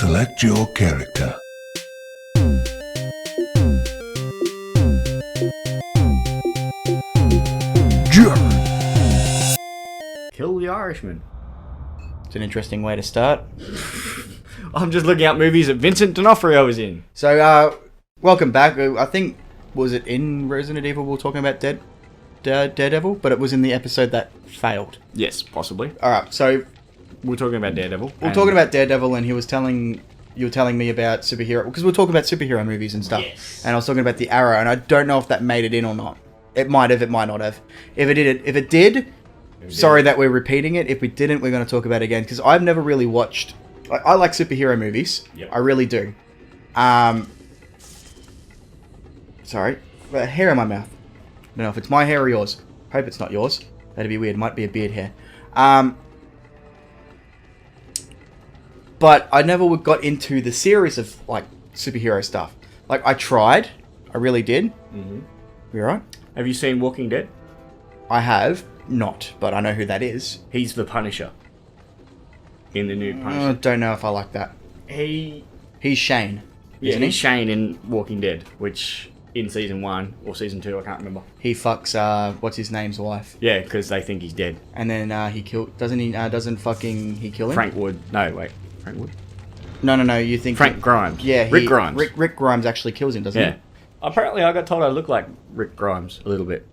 Select your character. Kill the Irishman. It's an interesting way to start. I'm just looking at movies that Vincent D'Onofrio was in. So, welcome back. I think, was it in Resident Evil we were talking about Daredevil? But it was in the episode that failed. Yes, possibly. Alright, so We're talking about Daredevil. we're talking about Daredevil, and you were telling me about superhero, because we're talking about superhero movies and stuff. Yes. And I was talking about the Arrow, and I don't know if that made it in or not. It might have, it might not have. If it did, sorry that we're repeating it. If we didn't, we're going to talk about it again, because I've never really watched... I like superhero movies. Yep. I really do. Sorry. Got a hair in my mouth. I don't know if it's my hair or yours. Hope it's not yours. That'd be weird. Might be a beard hair. But I never got into the series of, like, superhero stuff. Like, I tried. I really did. Mm-hmm. You alright? Have you seen Walking Dead? I have not, but I know who that is. He's the Punisher. In the new I Punisher. don't know if I like that. He's Shane, isn't he? he's Shane in Walking Dead, which in season 1 or season 2, I can't remember. He fucks, what's his name's wife. Yeah, because they think he's dead. And then, he kill... Doesn't he, he kill him? Frank Wood. No, wait. Frank Wood? No, you think... Frank Grimes. Yeah, Rick Grimes. Rick Grimes actually kills him, doesn't Yeah. he? Apparently, I got told I look like Rick Grimes a little bit.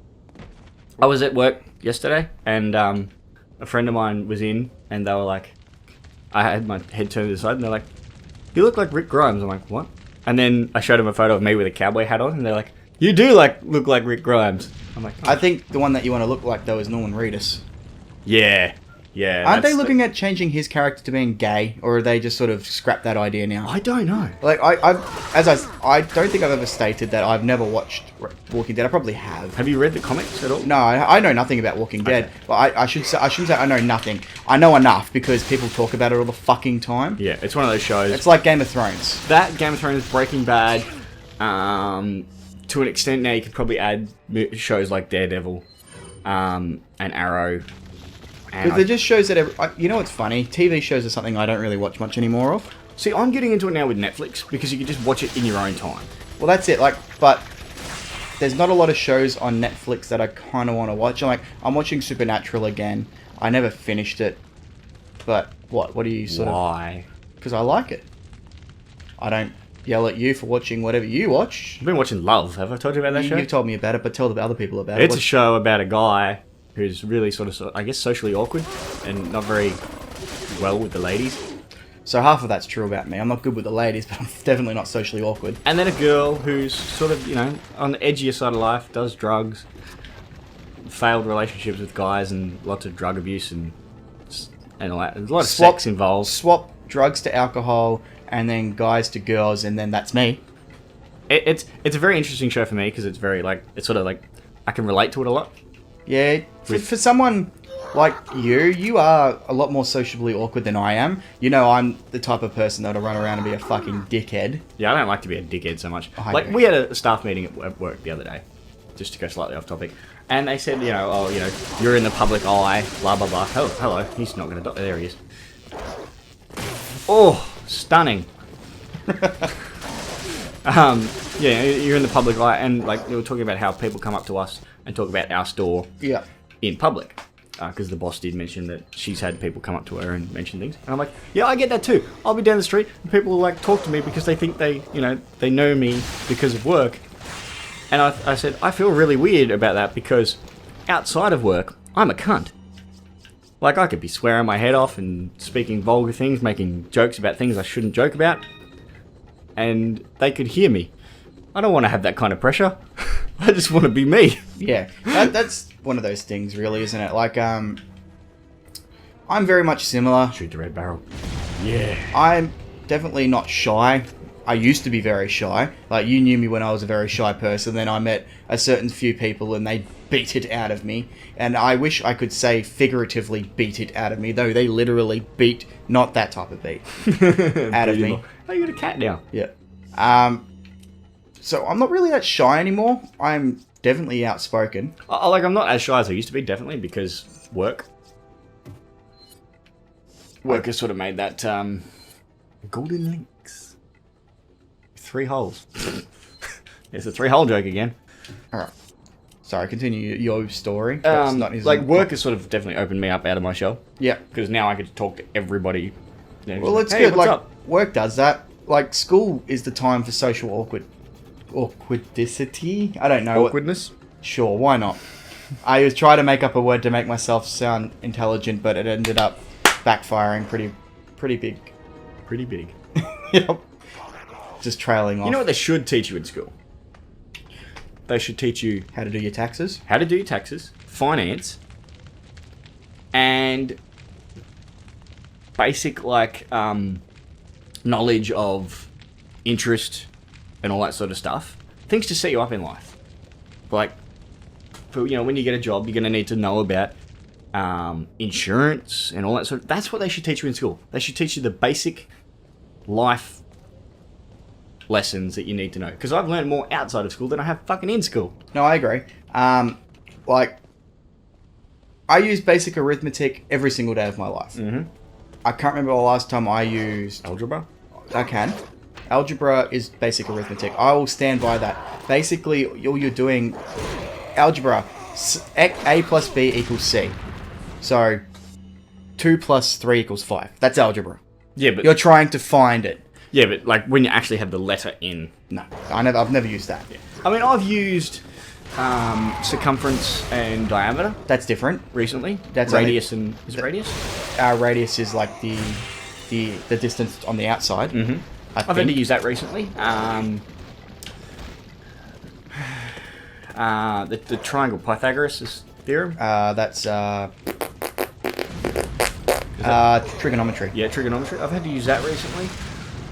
I was at work yesterday, and a friend of mine was in, and they were like, I had my head turned to the side, and they're like, "You look like Rick Grimes." I'm like, "What?" And then I showed them a photo of me with a cowboy hat on, and they're like, "You do look like Rick Grimes." I'm like, oh. I think the one that you want to look like, though, is Norman Reedus. Yeah. Aren't they looking at changing his character to being gay, or are they just sort of scrapped that idea now? I don't know. Like, I don't think I've ever stated that I've never watched Walking Dead. I probably have. Have you read the comics at all? No, I know nothing about Walking Dead. Okay. Well, I shouldn't say I know nothing. I know enough because people talk about it all the fucking time. Yeah, it's one of those shows. It's like Game of Thrones. That Game of Thrones, Breaking Bad, to an extent now you could probably add shows like Daredevil, and Arrow. Because they're just shows that... you know what's funny? TV shows are something I don't really watch much anymore of. See, I'm getting into it now with Netflix because you can just watch it in your own time. Well, that's it. But there's not a lot of shows on Netflix that I kind of want to watch. I'm watching Supernatural again. I never finished it. But what do you sort of... Why? Because I like it. I don't yell at you for watching whatever you watch. I've been watching Love. Have I told you about that show? You've told me about it, but tell the other people about it. It's a show about a guy who's really sort of, I guess, socially awkward and not very well with the ladies. So half of that's true about me. I'm not good with the ladies, but I'm definitely not socially awkward. And then a girl who's sort of, on the edgier side of life, does drugs, failed relationships with guys, and lots of drug abuse and all that. There's a lot of sex involved. Swap drugs to alcohol, and then guys to girls, and then that's me. It's a very interesting show for me because it's very, it's sort of I can relate to it a lot. Yeah, for someone like you are a lot more sociably awkward than I am. I'm the type of person that'll run around and be a fucking dickhead. Yeah, I don't like to be a dickhead so much. I We had a staff meeting at work the other day, just to go slightly off topic, and they said, you're in the public eye, blah, blah, blah. Oh, hello, he's not going to die. There he is. Oh, stunning. Yeah, you're in the public eye, and they were talking about how people come up to us and talk about our store in public. Because the boss did mention that she's had people come up to her and mention things. And I'm like, yeah, I get that too. I'll be down the street and people will talk to me because they think they know me because of work. And I said, I feel really weird about that because outside of work, I'm a cunt. I could be swearing my head off and speaking vulgar things, making jokes about things I shouldn't joke about. And they could hear me. I don't want to have that kind of pressure. I just want to be me. Yeah, that's one of those things, really, isn't it? I'm very much similar. Shoot the red barrel. Yeah. I'm definitely not shy. I used to be very shy. You knew me when I was a very shy person. Then I met a certain few people and they beat it out of me. And I wish I could say figuratively beat it out of me, though they literally beat, not that type of beat, out of me. Oh, you got a cat now. Yeah. So I'm not really that shy anymore. I'm definitely outspoken. I'm not as shy as I used to be, definitely, because work has sort of made that Golden links. 3 holes. It's a 3-hole joke again. All right. Sorry, continue your story. Like, work has sort of definitely opened me up out of my shell. Yeah. Because now I get to talk to everybody. Well, it's good. Like, work does that. Like, school is the time for social awkwardicity. I don't know. Awkwardness? Sure, why not? I was trying to make up a word to make myself sound intelligent, but it ended up backfiring pretty big. Pretty big. Yep. Just trailing off. You know what they should teach you in school? They should teach you how to do your taxes, finance, and basic knowledge of interest and all that sort of stuff. Things to set you up in life. Like, when you get a job, you're going to need to know about insurance and all that sort of... That's what they should teach you in school. They should teach you the basic life lessons that you need to know. Because I've learned more outside of school than I have fucking in school. No, I agree. I use basic arithmetic every single day of my life. Mm-hmm. I can't remember the last time I used... Algebra? I can. Algebra is basic arithmetic. I will stand by that. Basically, all you're doing... Algebra. A plus B equals C. So, 2 plus 3 equals 5. That's algebra. Yeah, but... You're trying to find it. Yeah, but when you actually have the letter in. No, I've never used that. Yeah. I mean, I've used circumference and diameter. That's different. Recently. That's radius and... Is it radius? Radius is like the distance on the outside. Mm-hmm. I've had to use that recently. The triangle Pythagoras' theorem. That's trigonometry. Yeah, trigonometry. I've had to use that recently.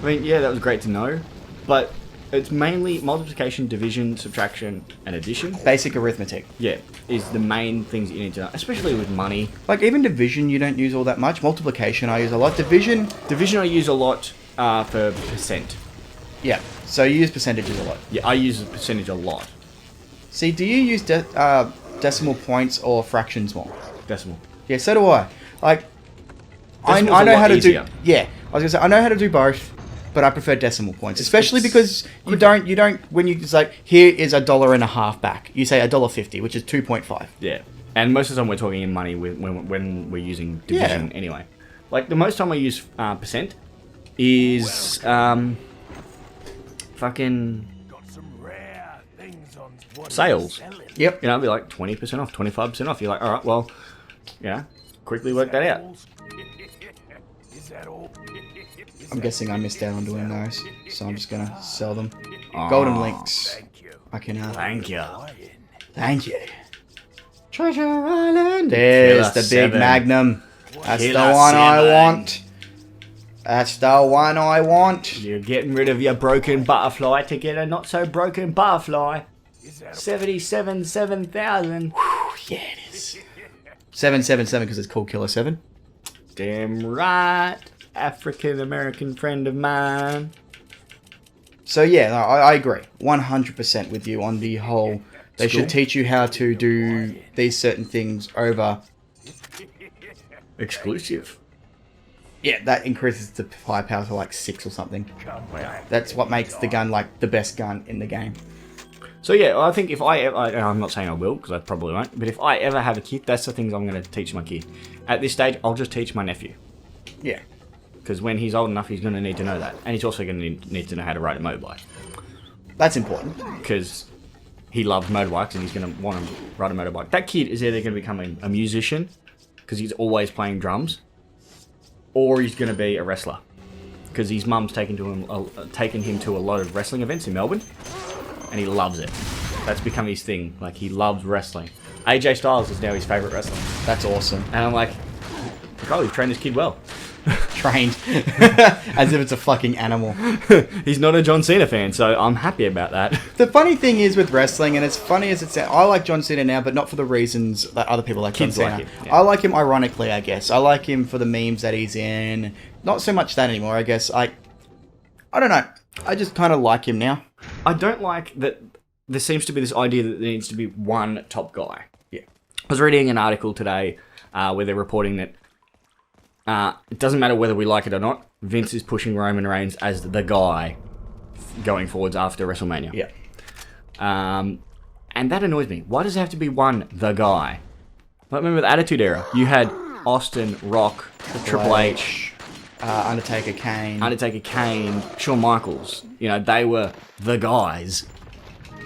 I mean, yeah, that was great to know, but it's mainly multiplication, division, subtraction, and addition. Basic arithmetic. Yeah, is the main things that you need to know, especially with money. Like, even division you don't use all that much. Multiplication I use a lot. Division I use a lot for percent. Yeah, so you use percentages a lot. Yeah, I use a percentage a lot. See, do you use decimal points or fractions more? Decimal. Yeah, so do I. Like, I know how to do... Yeah, I was going to say, I know how to do both, but I prefer decimal points. Especially because you don't... When you... It's like, here is $1.50 back. You say $1.50, which is 2.5. Yeah. And most of the time we're talking in money when we're using division anyway. Like, the most time I use percent is... fucking... sales. Yep. It'll be like 20% off, 25% off. You're like, alright, well, quickly work that out. I'm guessing I missed out on doing those, so I'm just gonna sell them. Golden links. I can. Thank you. Thank you. Treasure Island. There's the big Magnum. That's the one I want. That's the one I want. You're getting rid of your broken butterfly to get a not so broken butterfly. 7,000. Yeah, it is. 777 because it's called Killer 7. Damn right. African American friend of mine. So yeah, no, I agree 100% with you on the whole. They should teach you how to do these certain things over. Exclusive. Yeah, that increases the firepower to like 6 or something. That's what makes the gun like the best gun in the game. So yeah, I think if I'm not saying I will, because I probably won't, but if I ever have a kid, that's the things I'm going to teach my kid. At this stage, I'll just teach my nephew. Yeah. Because when he's old enough, he's going to need to know that. And he's also going to need to know how to ride a motorbike. That's important. Because he loves motorbikes and he's going to want to ride a motorbike. That kid is either going to become a musician, because he's always playing drums, or he's going to be a wrestler. Because his mum's taken him to a lot of wrestling events in Melbourne. And he loves it. That's become his thing. Like, he loves wrestling. AJ Styles is now his favourite wrestler. That's awesome. And I'm like, oh, you've trained this kid well. Trained. As if it's a fucking animal. He's not a John Cena fan, so I'm happy about that. The funny thing is with wrestling, and as funny as it sounds, I like John Cena now, but not for the reasons that other people like John Cena. Like him, yeah. I like him ironically, I guess. I like him for the memes that he's in. Not so much that anymore, I guess. I don't know. I just kind of like him now. I don't like that there seems to be this idea that there needs to be one top guy. Yeah. I was reading an article today where they're reporting that it doesn't matter whether we like it or not, Vince is pushing Roman Reigns as the guy going forwards after WrestleMania. Yeah. And that annoys me. Why does it have to be one the guy? Like, remember the Attitude Era? You had Austin, Rock, Triple H, Undertaker, Kane, Shawn Michaels. You know, they were the guys.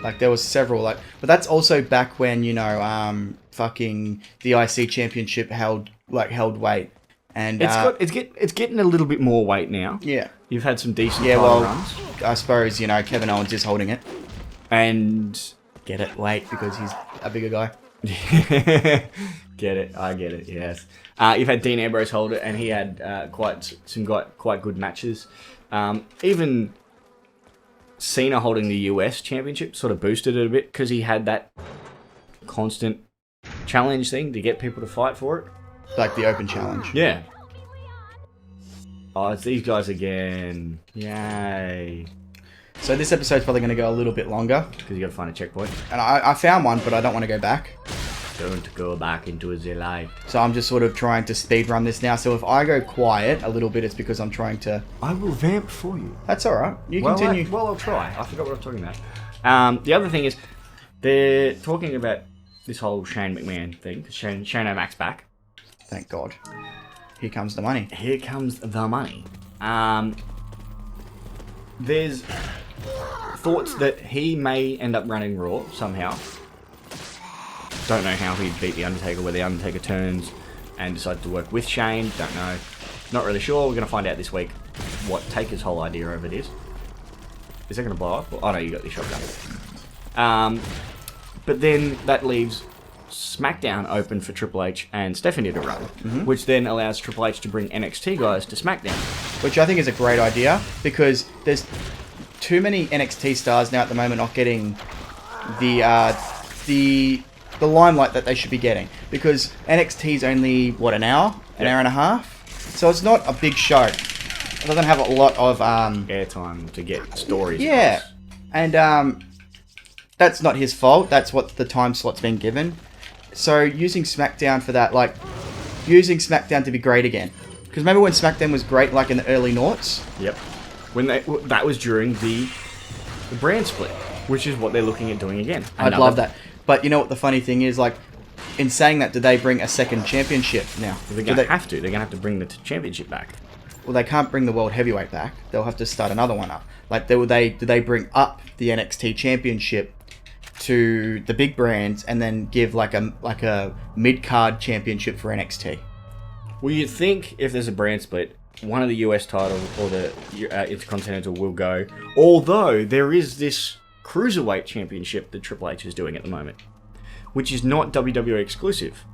Like, there was several, like, but that's also back when, you know, fucking the IC Championship held weight, and it's getting a little bit more weight now. Yeah, you've had some decent title runs. I suppose, you know, Kevin Owens is holding it, and get it, weight, because he's a bigger guy. Get it, I get it. Yes, you've had Dean Ambrose hold it, and he had quite good matches. Even Cena holding the US Championship sort of boosted it a bit because he had that constant challenge thing to get people to fight for it. Like the open challenge. Yeah. Oh, it's these guys again. Yay. So this episode's probably going to go a little bit longer. Because you got to find a checkpoint. And I found one, but I don't want to go back. Don't go back into his life. So I'm just sort of trying to speedrun this now. So if I go quiet a little bit, it's because I'm trying to... I will vamp for you. That's alright. You continue. I'll try. I forgot what I was talking about. The other thing is, they're talking about this whole Shane McMahon thing. Because Shane O'Mac's back. Thank God. Here comes the money. Here comes the money. There's thoughts that he may end up running Raw somehow. Don't know how he'd beat The Undertaker, where The Undertaker turns and decides to work with Shane. Don't know. Not really sure. We're going to find out this week what Taker's whole idea of it is. Is that going to blow up? Oh no, you got the shotgun. But then that leaves SmackDown open for Triple H and Stephanie to run, which then allows Triple H to bring NXT guys to SmackDown. Which I think is a great idea, because there's too many NXT stars now at the moment not getting the limelight that they should be getting, because NXT's only an hour and a half, so it's not a big show. It doesn't have a lot of airtime to get stories. Yeah, across. And that's not his fault. That's what the time slot's been given. So using SmackDown for that, like using SmackDown to be great again, because remember when SmackDown was great, like in the early noughts? Yep. When that was during the brand split, which is what they're looking at doing again. I'd love that. But you know what the funny thing is, like, in saying that, do they bring a second championship now? They're going to have to. They're going to have to bring the championship back. Well, they can't bring the World Heavyweight back. They'll have to start another one up. Like, do they bring up the NXT Championship to the big brands and then give like a mid-card championship for NXT? Well, you'd think if there's a brand split, one of the US titles or the Intercontinental will go. Although there is this Cruiserweight Championship that Triple H is doing at the moment, which is not WWE exclusive.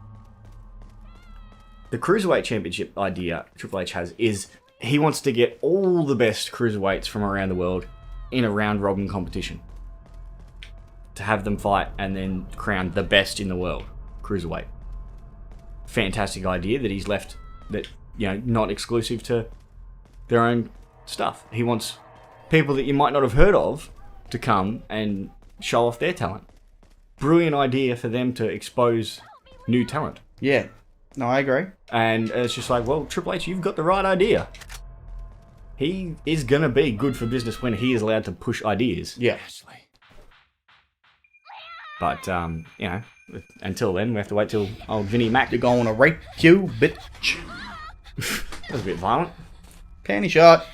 The Cruiserweight Championship idea Triple H has is he wants to get all the best cruiserweights from around the world in a round-robin competition to have them fight and then crown the best in the world cruiserweight. Fantastic idea that he's left that, you know, not exclusive to their own stuff. He wants people that you might not have heard of to come and show off their talent. Brilliant idea for them to expose new talent. Yeah. No, I agree. And it's just like, well, Triple H, you've got the right idea. He is going to be good for business when he is allowed to push ideas. Yeah. But, you know, until then, we have to wait till old Vinnie Mac... You're going to rape you, bitch. That was a bit violent. Panty shot.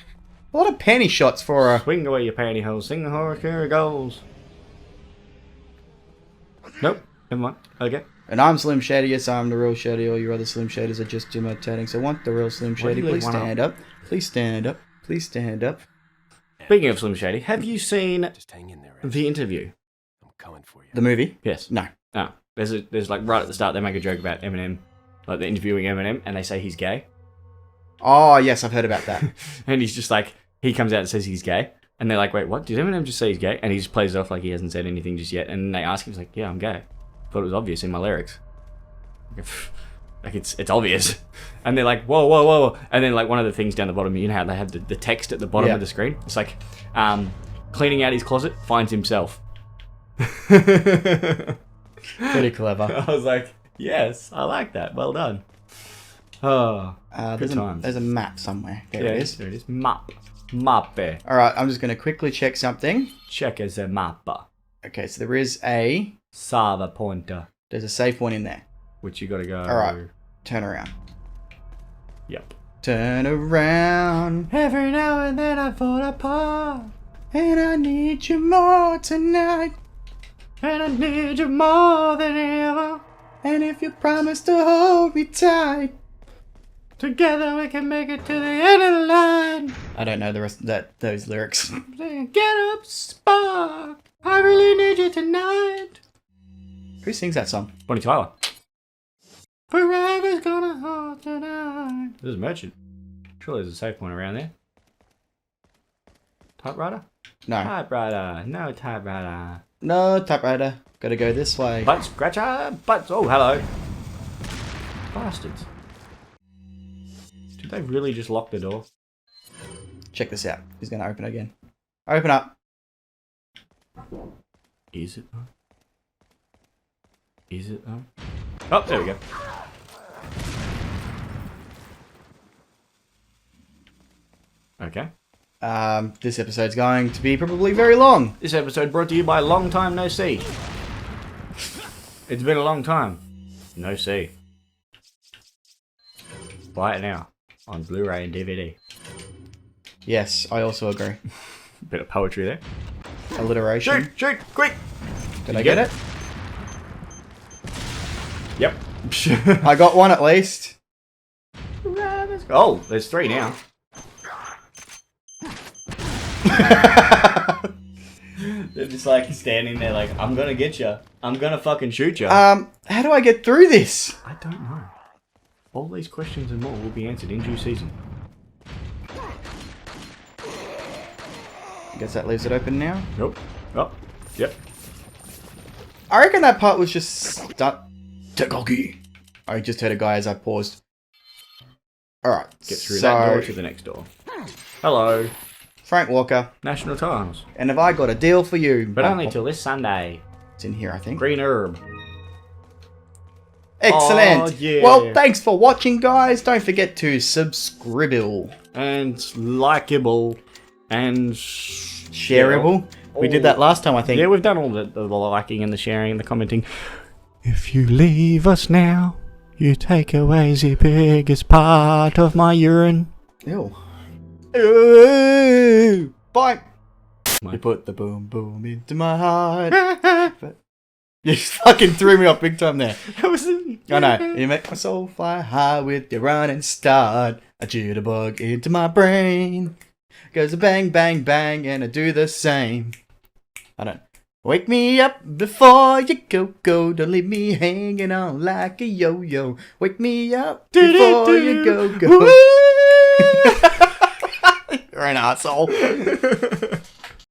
A lot of panty shots for a... Swing away your pantyhose, sing the hurricane goals. Nope, never mind. Okay. And I'm Slim Shady, yes, I'm the real Shady. All your other Slim Shadys are just imitating. So want the real Slim Shady, please stand up. Please stand up. Please stand up. Speaking of Slim Shady, have you seen The Interview? I'm coming for you. The movie? Yes. No. Oh, there's like right at the start they make a joke about Eminem, like they're interviewing Eminem, and they say he's gay. Oh, yes, I've heard about that. And he's just like, he comes out and says he's gay, and they're like, wait, what? Did Eminem just say he's gay? And he just plays it off like he hasn't said anything just yet, and they ask him, he's like, yeah, I'm gay. Thought it was obvious in my lyrics. Like, it's obvious. And they're like, whoa, whoa, whoa. And then like one of the things down the bottom, you know how they have the text at the bottom of the screen? It's like, cleaning out his closet, finds himself. Pretty clever. I was like, yes, I like that. Well done. Oh, good times. There's a map somewhere. There it is. There it is. Map. Mappe. Alright, I'm just going to quickly check something. Check as a mappa. Okay, so there is a... Sava pointer. There's a safe one in there. Which you gotta go... Alright, turn around. Yep. Turn around. Every now and then I fall apart. And I need you more tonight. And I need you more than ever. And if you promise to hold me tight, together we can make it to the end of the line. I don't know the rest of those lyrics. Get up, spark. I really need you tonight. Who sings that song? Bonnie Tyler. Forever's gonna hold tonight. This is Merchant. Surely there's a safe point around there. Typewriter? No. Typewriter. No typewriter. No typewriter. Gotta go this way. Butt scratcher. Butts. Oh, hello. Bastards. Did they really just lock the door? Check this out. He's gonna open again. Open up. Is it though? Is it though? Oh, there we go. Okay. This episode's going to be probably very long. This episode brought to you by Long Time No See. It's been a long time. No see. Buy it now on Blu-ray and DVD. Yes, I also agree. Bit of poetry there. Alliteration. Shoot, quick! Did I get it? Yep. I got one at least. Oh, there's 3 now. They're just like standing there like, I'm gonna get you. I'm gonna fucking shoot you. How do I get through this? I don't know. All these questions and more will be answered in due season. I guess that leaves it open now. Nope. Oh, yep. I reckon that part was just stuck. Tekoki. I just heard a guy as I paused. Alright. Get through that door to the next door. Hello. Frank Walker. National Times. And have I got a deal for you? But only till this Sunday. It's in here, I think. Green herb. Excellent. Oh, yeah. Well, thanks for watching, guys. Don't forget to subscribe. And likeable. And shareable. We did that last time, I think. Yeah, we've done all the liking and the sharing and the commenting. If you leave us now, you take away the biggest part of my urine. Ew. Ew. Bye. You put the boom boom into my heart. But you fucking threw me off big time there. I know. You make my soul fly high with your running start. A jitterbug into my brain. Goes a bang, bang, bang, and I do the same. I don't. Wake me up before you go. Don't leave me hanging on like a yo-yo. Wake me up before you go. You're an asshole.